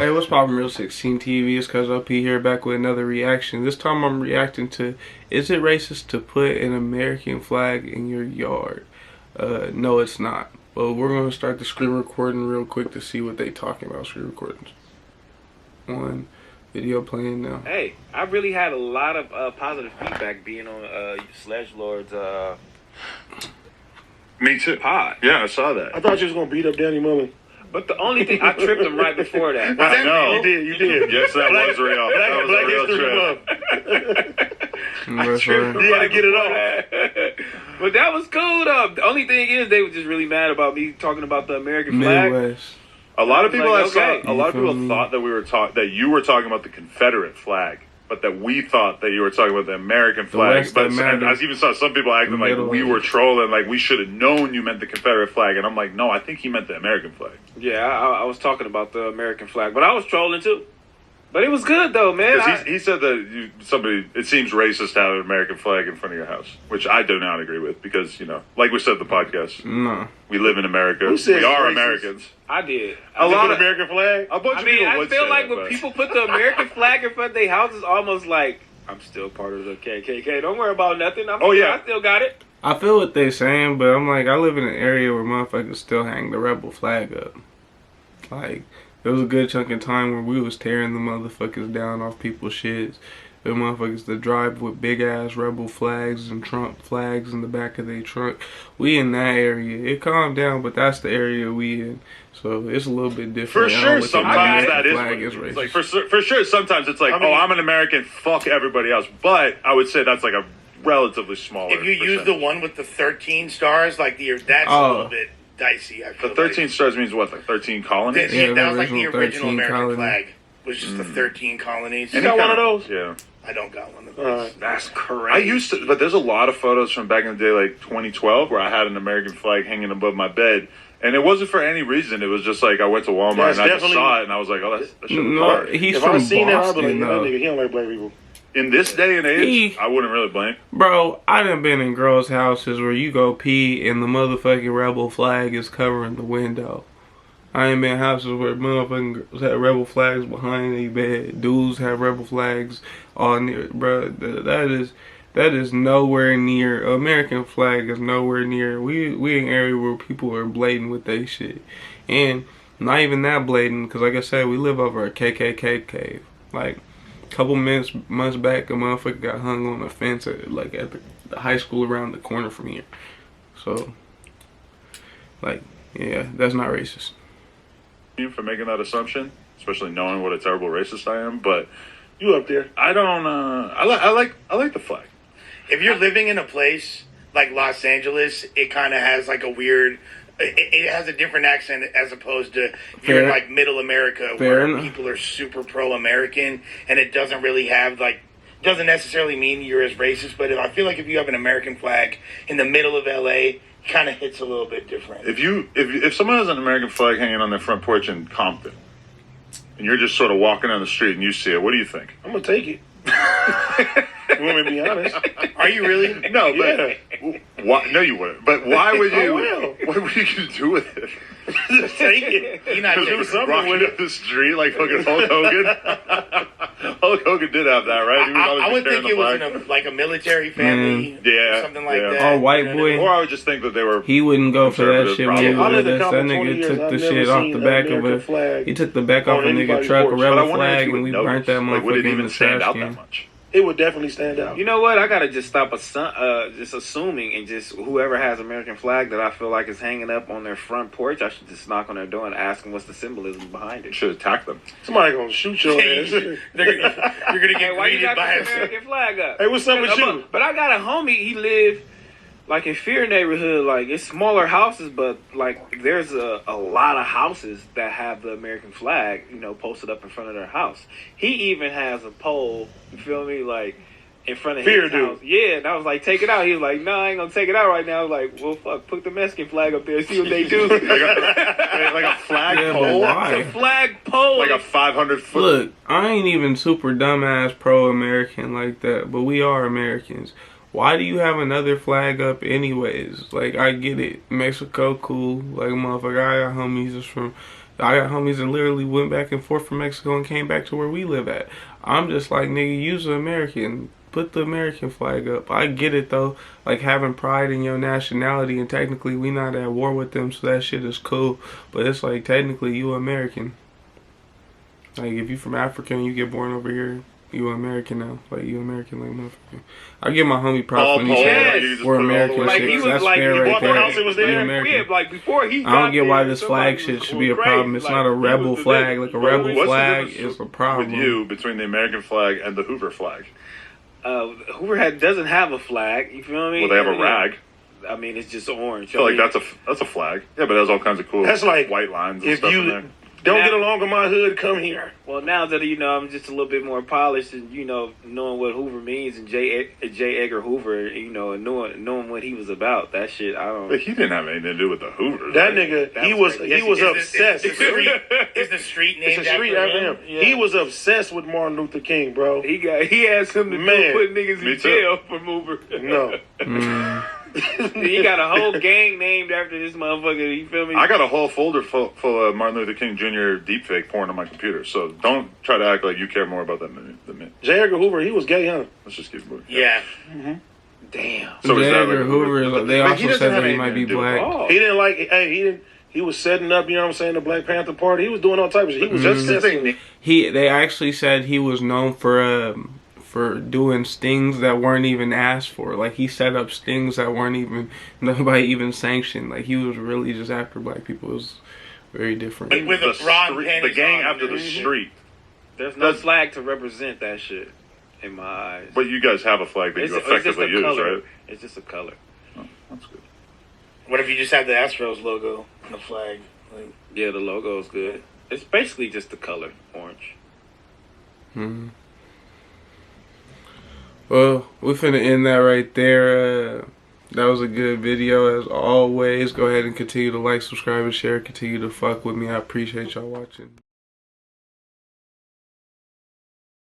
Hey, what's poppin', Real16 TV? It's Cuz OP here, back with another reaction. This time I'm reacting to, is it racist to put an American flag in your yard? No, it's not. But we're going to start the screen recording real quick to see what they talking about. Screen recordings. One video playing now. Hey, I really had a lot of positive feedback being on Sledge Lord's Me too. pod. Yeah, I saw that. I thought you was gonna beat up Danny Mullen. But the only thing, I tripped him right before that. I know. You did. Yes, that was real. That was a real trip. That's right. You gotta get it off. But that was cool though. The only thing is they were just really mad about me talking about the American flag. Midwest. A lot of people Like, I saw, okay. a lot of people thought that that you were talking about the Confederate flag, but that we thought that you were talking about the American flag. West But that matters. I even saw some people acting like we were trolling, like we should have known you meant the Confederate flag, and I'm like, no, I think he meant the American flag. Yeah, I was talking about the American flag, but I was trolling too. But it was good though, man. Because he said that it seems racist to have an American flag in front of your house, which I do not agree with because, you know, like we said in the podcast, No. we live in America. Who says We are racist? Americans. I did. A lot of American flag. A bunch I of mean, people I would feel say like that, when but- people put the American flag in front of their houses, almost like, I'm still part of the KKK. Don't worry about nothing. I still got it. I feel what they saying, but I'm like, I live in an area where motherfuckers still hang the rebel flag up. Like, there was a good chunk of time where we was tearing the motherfuckers down off people's shits. The motherfuckers that drive with big ass rebel flags and Trump flags in the back of their trunk. We in that area. It calmed down, but that's the area we in. So it's a little bit different. For I don't sure, look at sometimes the that is flag what as it is. racist. Like for sure, sometimes it's like, I mean- oh, I'm an American, fuck everybody else. But I would say that's like a relatively smaller. If you use the percentage. one with the 13 stars, like that's a little bit dicey. I feel The 13 stars means what? Like 13 colonies? Yeah, that was like the original original 13 American colony. flag. Was just the 13 colonies. You got one of those? Yeah. I don't got one of All those. right. That's crazy. I used to, but there's a lot of photos from back in the day, like 2012, where I had an American flag hanging above my bed. And it wasn't for any reason. It was just like I went to Walmart That's and I just definitely- saw it and I was like, oh, that should be No, hard. he's If from I seen that, I'd be like, Boston, that though. nigga, he don't like black people. In this day and age, I wouldn't really blame. Bro, I done been in girls' houses where you go pee and the motherfucking rebel flag is covering the window. I ain't been in houses where motherfucking girls have rebel flags behind their bed. Dudes have rebel flags on near. Bro, that is nowhere near. American flag is nowhere near. We in an area where people are blatant with they shit, and not even that blatant. Cause like I said, we live over a KKK cave. Like a couple months back, a motherfucker got hung on a fence at the high school around the corner from here. So, like, yeah, that's not racist. For making that assumption, especially knowing what a terrible racist I am, but You up there? I don't. I like the flag. If you're living in a place like Los Angeles, it kind of has like a weird. It has a different accent as opposed to if you're in like Middle America, where enough. people are super pro-American, and it doesn't really have like. Doesn't necessarily mean you're as racist, but I feel like if you have an American flag in the middle of LA, kind of hits a little bit different. If someone has an American flag hanging on their front porch in Compton, and you're just sort of walking down the street and you see it, what do you think? I'm gonna take it. You want me to be honest? Are you really? No, but why? No, you wouldn't. But why would I you? will. What were you gonna do with it? Just take it. You're not Do taking something it. walking up the street like fucking Hulk Hogan. Hulk Hogan did have that, right? He was I always would carrying think it the was flag. in a military family, Yeah, or something like yeah. that. Oh, white You know boy. what I mean? Or I would just think that they were. He wouldn't go for that shit when he Conservative, was probably. with I us. lived That in Compton 20 nigga years, took I've the never shit off seen the an back of American it. flag He took the back off on a nigga anybody's truck, a porch. But I rebel wonder if flag, you and would we burnt that notice. Like, would motherfucker it in even the stand trash out can. that much? It would definitely stand out. You know what? I gotta just stop just assuming and just whoever has American flag that I feel like is hanging up on their front porch, I should just knock on their door and ask them what's the symbolism behind You it. should attack them. Somebody gonna shoot your ass. You're gonna Hey, get why you greeted got by the American flag up? Hey, what's up with you? But I got a homie. He lived like in Fear neighborhood. Like it's smaller houses, but like there's a lot of houses that have the American flag, you know, posted up in front of their house. He even has a pole. You feel me? Like in front of Fear his dude. house. Yeah, and I was like, take it out. He was like, no, I ain't gonna take it out right now. I was like, well, fuck, put the Mexican flag up there, see what they do. like a flag Yeah, but pole. why? It's a flag pole. Like a 500-foot. Look, I ain't even super dumbass pro-American like that, but we are Americans. Why do you have another flag up anyways? Like, I get it. Mexico, cool. Like, motherfucker, I got homies that's from I got homies that literally went back and forth from Mexico and came back to where we live at. I'm just like, nigga, use an American. Put the American flag up. I get it though, like having pride in your nationality, and technically we not at war with them, so that shit is cool. But it's like technically you American. Like if you from Africa and you get born over here, you American now. Like you American like motherfucker. I give my homie props when he yes. said we're American Like shit. he was That's like, fair he right bought the there. house and was there. We American. Yeah, like before he I don't got get why there, this flag shit should be a crazy. problem. It's Like, not a he was rebel the flag. nigga. Like a rebel What's the flag difference is a problem. with you between the American flag and the Hoover flag? Hoover doesn't have a flag. You feel me? Well, they have a rag. I mean, it's just orange. I feel like that's a flag. Yeah, but it has all kinds of cool. That's like white lines and if stuff in you there. don't Now- get along with my hood, come here. Well, now that I'm just a little bit more polished, and knowing what Hoover means, and J. Edgar Hoover, and knowing what he was about. That shit, I don't. But he didn't have anything to do with the Hoovers. That right? nigga, That he was was crazy. he was Is obsessed. the street named It's a street after him. Yeah. He was obsessed with Martin Luther King, bro. He asked him to Man. put niggas Me in too. jail for Hoover. No. He got a whole gang named after this motherfucker. You feel me? I got a whole folder full of Martin Luther King Jr. deepfake porn on my computer, so don't try to act like you care more about that than me. J. Edgar Hoover, he was gay, huh? Let's just keep moving. Yeah. Damn. So is J. that Edgar like Hoover is like, they But he also doesn't said have that he anything might be to do with black. Oh. He didn't like. Hey, he was setting up. You know what I'm saying? The Black Panther Party. He was doing all types of shit. He was That's the obsessed. thing. They actually said he was known for doing stings that weren't even asked for. Like he set up stings that weren't even nobody even sanctioned. Like he was really just after black people. It was very different. With The, a bronze street, panties the gang on. after the street. There's no flag to represent that shit in my eyes. But you guys have a flag that you just effectively a use, color. right? It's just a color. Oh, that's good. What if you just have the Astros logo on the flag? Like, Yeah, the logo is good. It's basically just the color, orange. Hmm. Well, we're finna end that right there. That was a good video as always. Go ahead and continue to like, subscribe, and share. Continue to fuck with me. I appreciate y'all watching.